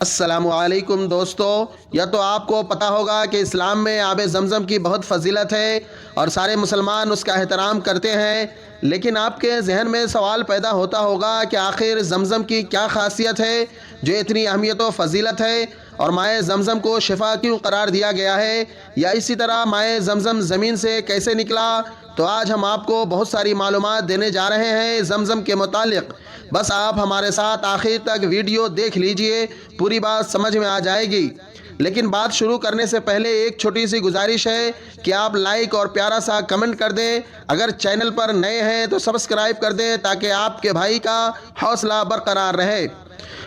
السلام علیکم دوستو، یا تو آپ کو پتہ ہوگا کہ اسلام میں آب زمزم کی بہت فضیلت ہے اور سارے مسلمان اس کا احترام کرتے ہیں، لیکن آپ کے ذہن میں سوال پیدا ہوتا ہوگا کہ آخر زمزم کی کیا خاصیت ہے جو اتنی اہمیت و فضیلت ہے، اور مائع زمزم کو شفا کیوں قرار دیا گیا ہے، یا اسی طرح مائع زمزم زمین سے کیسے نکلا۔ تو آج ہم آپ کو بہت ساری معلومات دینے جا رہے ہیں زمزم کے متعلق، بس آپ ہمارے ساتھ آخر تک ویڈیو دیکھ لیجئے، پوری بات سمجھ میں آ جائے گی۔ لیکن بات شروع کرنے سے پہلے ایک چھوٹی سی گزارش ہے کہ آپ لائک اور پیارا سا کمنٹ کر دیں، اگر چینل پر نئے ہیں تو سبسکرائب کر دیں تاکہ آپ کے بھائی کا حوصلہ برقرار رہے۔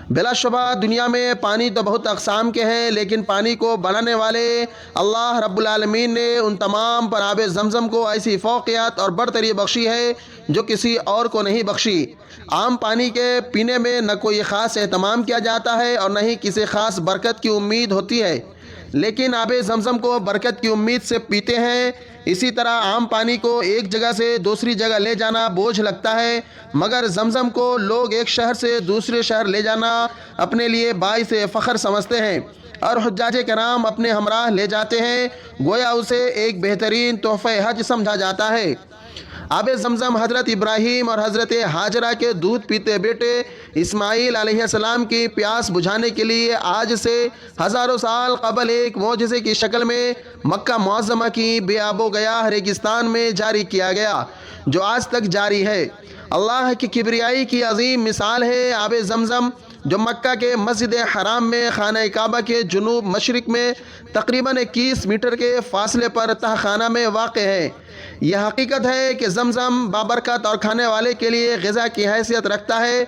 بلا شبہ دنیا میں پانی تو بہت اقسام کے ہیں، لیکن پانی کو بنانے والے اللہ رب العالمین نے ان تمام پر آب زمزم کو ایسی فوقیت اور برتری بخشی ہے جو کسی اور کو نہیں بخشی۔ عام پانی کے پینے میں نہ کوئی خاص اہتمام کیا جاتا ہے اور نہ ہی کسی خاص برکت کی امید ہوتی ہے، لیکن آب زمزم کو برکت کی امید سے پیتے ہیں۔ اسی طرح عام پانی کو ایک جگہ سے دوسری جگہ لے جانا بوجھ لگتا ہے، مگر زمزم کو لوگ ایک شہر سے دوسرے شہر لے جانا اپنے لیے باعث فخر سمجھتے ہیں اور حجاج کرام اپنے ہمراہ لے جاتے ہیں، گویا اسے ایک بہترین تحفہ حج سمجھا جاتا ہے۔ آب زمزم حضرت ابراہیم اور حضرت ہاجرہ کے دودھ پیتے بیٹے اسماعیل علیہ السلام کی پیاس بجھانے کے لیے آج سے ہزاروں سال قبل ایک معجزے کی شکل میں مکہ معظمہ کی بے آب و گیاہ ریگستان میں جاری کیا گیا، جو آج تک جاری ہے۔ اللہ کی کبریائی کی عظیم مثال ہے آب زمزم، جو مکہ کے مسجد حرام میں خانہ کعبہ کے جنوب مشرق میں تقریباً 21 میٹر کے فاصلے پر تہ خانہ میں واقع ہے۔ یہ حقیقت ہے کہ زمزم بابرکت اور کھانے والے کے لیے غذا کی حیثیت رکھتا ہے۔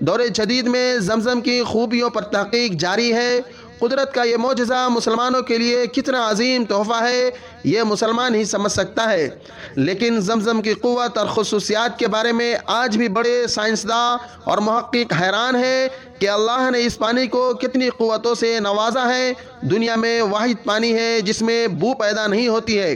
دور جدید میں زمزم کی خوبیوں پر تحقیق جاری ہے۔ قدرت کا یہ معجزہ مسلمانوں کے لیے کتنا عظیم تحفہ ہے، یہ مسلمان ہی سمجھ سکتا ہے، لیکن زمزم کی قوت اور خصوصیات کے بارے میں آج بھی بڑے سائنسداں اور محقق حیران ہیں کہ اللہ نے اس پانی کو کتنی قوتوں سے نوازا ہے۔ دنیا میں واحد پانی ہے جس میں بو پیدا نہیں ہوتی ہے۔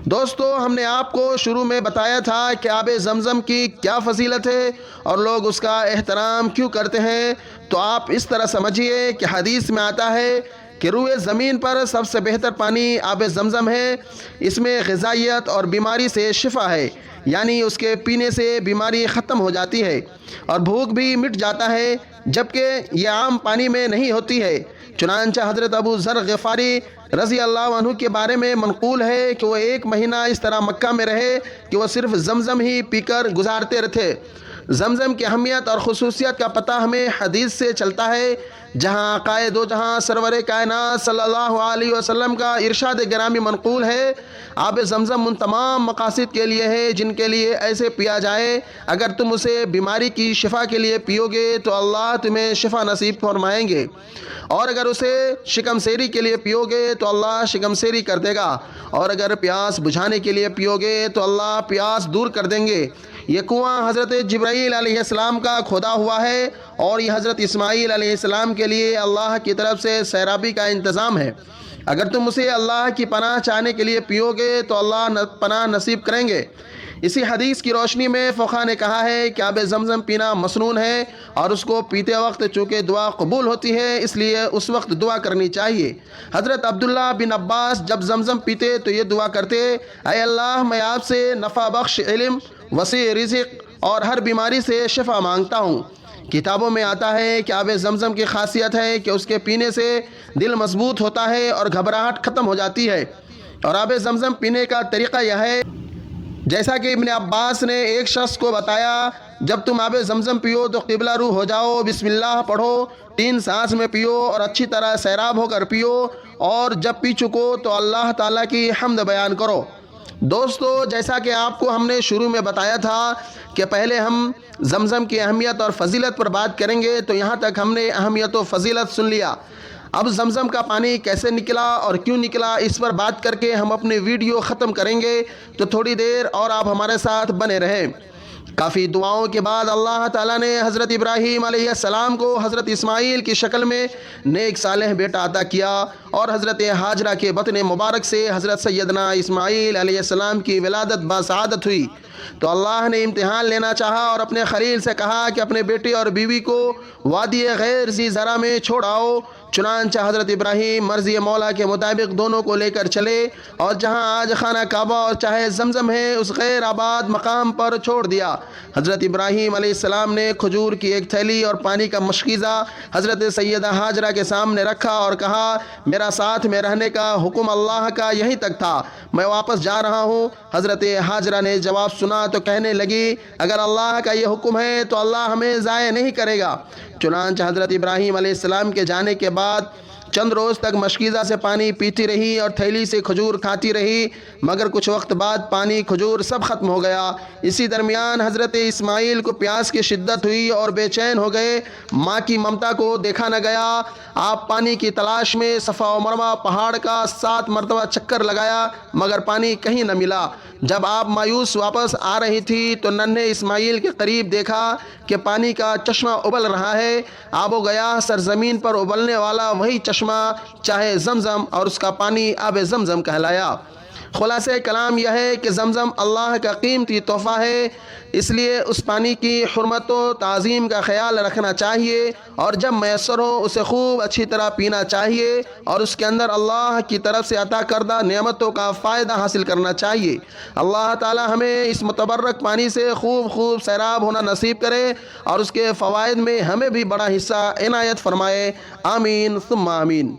دوستو، ہم نے آپ کو شروع میں بتایا تھا کہ آب زمزم کی کیا فضیلت ہے اور لوگ اس کا احترام کیوں کرتے ہیں، تو آپ اس طرح سمجھیے کہ حدیث میں آتا ہے کہ روئے زمین پر سب سے بہتر پانی آب زمزم ہے۔ اس میں غذائیت اور بیماری سے شفا ہے، یعنی اس کے پینے سے بیماری ختم ہو جاتی ہے اور بھوک بھی مٹ جاتا ہے، جبکہ یہ عام پانی میں نہیں ہوتی ہے۔ چنانچہ حضرت ابو ذر غفاری رضی اللہ عنہ کے بارے میں منقول ہے کہ وہ 1 مہینہ اس طرح مکہ میں رہے کہ وہ صرف زمزم ہی پی کر گزارتے رہتے۔ زمزم کی اہمیت اور خصوصیت کا پتہ ہمیں حدیث سے چلتا ہے، جہاں قائد و جہاں سرور کائنات صلی اللہ علیہ وسلم کا ارشاد گرامی منقول ہے، آب زمزم ان تمام مقاصد کے لیے ہے جن کے لیے ایسے پیا جائے۔ اگر تم اسے بیماری کی شفا کے لیے پیو گے تو اللہ تمہیں شفا نصیب فرمائیں گے، اور اگر اسے شکم سیری کے لیے پیو گے تو اللہ شکم سیری کر دے گا، اور اگر پیاس بجھانے کے لیے پیو گے تو اللہ پیاس دور کر دیں گے۔ یہ کنواں حضرت جبرائیل علیہ السلام کا کھودا ہوا ہے، اور یہ حضرت اسماعیل علیہ السلام کے لیے اللہ کی طرف سے سیرابی کا انتظام ہے۔ اگر تم اسے اللہ کی پناہ چاہنے کے لیے پیو گے تو اللہ پناہ نصیب کریں گے۔ اسی حدیث کی روشنی میں فقہا نے کہا ہے کہ آب زمزم پینا مسنون ہے، اور اس کو پیتے وقت چونکہ دعا قبول ہوتی ہے اس لیے اس وقت دعا کرنی چاہیے۔ حضرت عبداللہ بن عباس جب زمزم پیتے تو یہ دعا کرتے، اے اللہ، میں آپ سے نفع بخش علم، وسیع رزق اور ہر بیماری سے شفا مانگتا ہوں۔ کتابوں میں آتا ہے کہ آب زمزم کی خاصیت ہے کہ اس کے پینے سے دل مضبوط ہوتا ہے اور گھبراہٹ ختم ہو جاتی ہے، اور آب زمزم پینے کا طریقہ یہ ہے جیسا کہ ابن عباس نے ایک شخص کو بتایا، جب تم آب زمزم پیو تو قبلہ رو ہو جاؤ، بسم اللہ پڑھو، 3 سانس میں پیو اور اچھی طرح سیراب ہو کر پیو، اور جب پی چکو تو اللہ تعالیٰ کی حمد بیان کرو۔ دوستو، جیسا کہ آپ کو ہم نے شروع میں بتایا تھا کہ پہلے ہم زمزم کی اہمیت اور فضیلت پر بات کریں گے، تو یہاں تک ہم نے اہمیت و فضیلت سن لیا۔ اب زمزم کا پانی کیسے نکلا اور کیوں نکلا، اس پر بات کر کے ہم اپنی ویڈیو ختم کریں گے، تو تھوڑی دیر اور آپ ہمارے ساتھ بنے رہیں۔ کافی دعاؤں کے بعد اللہ تعالیٰ نے حضرت ابراہیم علیہ السلام کو حضرت اسماعیل کی شکل میں نیک صالح بیٹا عطا کیا، اور حضرت ہاجرہ کے بطن مبارک سے حضرت سیدنا اسماعیل علیہ السلام کی ولادت بسعادت ہوئی۔ تو اللہ نے امتحان لینا چاہا اور اپنے خلیل سے کہا کہ اپنے بیٹے اور بیوی کو وادی غیر ذی زرع میں چھوڑ آؤ۔ چنانچہ حضرت ابراہیم مرضی مولا کے مطابق دونوں کو لے کر چلے، اور جہاں آج خانہ کعبہ اور چاہے زمزم ہے اس غیر آباد مقام پر چھوڑ دیا۔ حضرت ابراہیم علیہ السلام نے کھجور کی ایک تھیلی اور پانی کا مشکیزہ حضرت سیدہ ہاجرہ کے سامنے رکھا اور کہا، میرا ساتھ میں رہنے کا حکم اللہ کا یہیں تک تھا، میں واپس جا رہا ہوں۔ حضرت ہاجرہ نے جواب سنا تو کہنے لگی، اگر اللہ کا یہ حکم ہے تو اللہ ہمیں ضائع نہیں کرے گا۔ چنانچہ حضرت ابراہیم علیہ السلام کے جانے کے بعد چند روز تک مشکیزہ سے پانی پیتی رہی اور تھیلی سے کھجور کھاتی رہی، مگر کچھ وقت بعد پانی کھجور سب ختم ہو گیا۔ اسی درمیان حضرت اسماعیل کو پیاس کی شدت ہوئی اور بے چین ہو گئے۔ ماں کی ممتا کو دیکھا نہ گیا۔ آپ پانی کی تلاش میں صفا و مروہ پہاڑ کا 7 مرتبہ چکر لگایا، مگر پانی کہیں نہ ملا۔ جب آپ مایوس واپس آ رہی تھی تو ننھے اسماعیل کے قریب دیکھا کہ پانی کا چشمہ ابل رہا ہے۔ آب و گیاہ سرزمین پر ابلنے والا وہی چشمہ چاہے زمزم، اور اس کا پانی آب زمزم کہلایا۔ خلاصہ کلام یہ ہے کہ زمزم اللہ کا قیمتی تحفہ ہے، اس لیے اس پانی کی حرمت و تعظیم کا خیال رکھنا چاہیے، اور جب میسر ہو اسے خوب اچھی طرح پینا چاہیے، اور اس کے اندر اللہ کی طرف سے عطا کردہ نعمتوں کا فائدہ حاصل کرنا چاہیے۔ اللہ تعالی ہمیں اس متبرک پانی سے خوب سیراب ہونا نصیب کرے، اور اس کے فوائد میں ہمیں بھی بڑا حصہ عنایت فرمائے۔ آمین ثم آمین۔